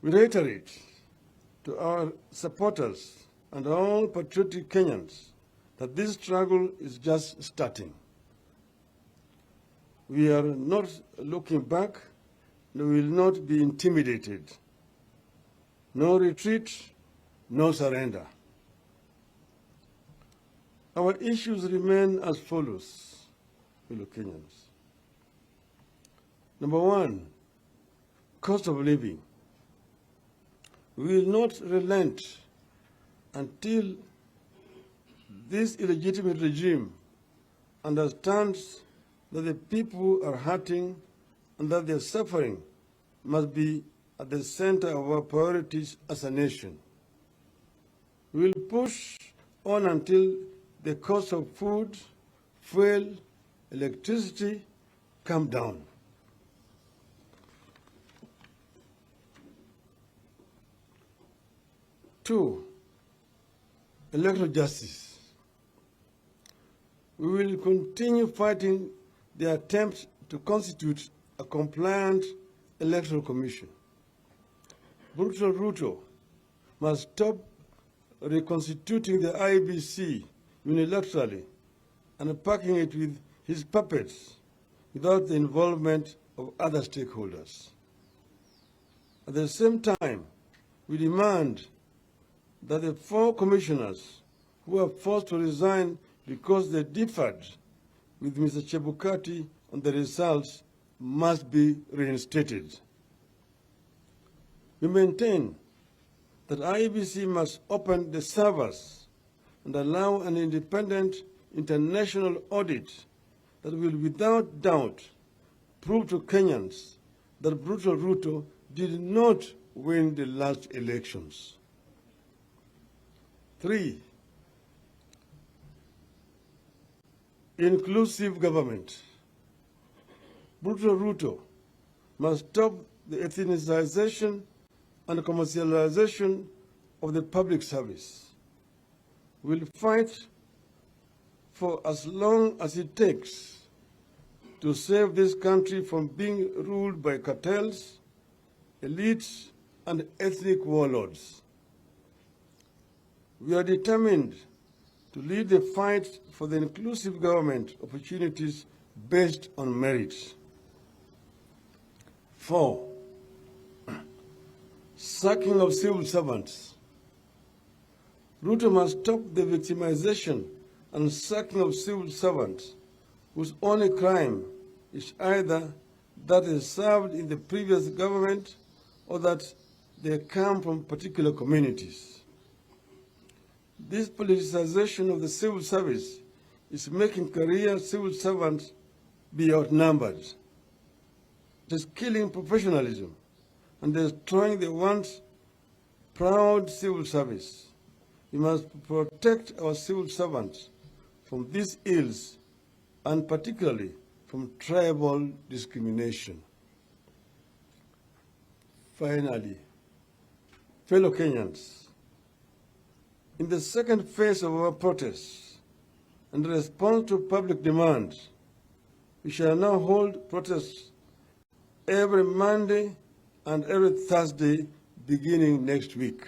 We reiterate to our supporters and all patriotic Kenyans that this struggle is just starting. We are not looking back, and we will not be intimidated. No retreat, no surrender. Our issues remain as follows, fellow Kenyans. Number one, cost of living. We will not relent until this illegitimate regime understands that the people are hurting and that their suffering must be at the center of our priorities as a nation. We will push on until the cost of food, fuel, electricity come down. Two, electoral justice. We will continue fighting the attempt to constitute a compliant electoral commission. Brutal Ruto must stop reconstituting the IEBC unilaterally and packing it with his puppets without the involvement of other stakeholders. At the same time, we demand that the 4 commissioners who are forced to resign because they differed with Mr. Chebukati on the results must be reinstated. We maintain that IEBC must open the servers and allow an independent international audit that will without doubt prove to Kenyans that Brutal Ruto did not win the last elections. 3, inclusive government. Brutal Ruto must stop the ethnicization and commercialization of the public service. We'll fight for as long as it takes to save this country from being ruled by cartels, elites, and ethnic warlords. We are determined to lead the fight for the inclusive government opportunities based on merit. 4, sacking of civil servants. Ruto must stop the victimization and sacking of civil servants whose only crime is either that they served in the previous government or that they come from particular communities. This politicization of the civil service is making career civil servants be outnumbered. It is killing professionalism and destroying the once proud civil service. We must protect our civil servants from these ills and particularly from tribal discrimination. Finally, fellow Kenyans, in the second phase of our protests, in response to public demands, we shall now hold protests every Monday and every Thursday beginning next week.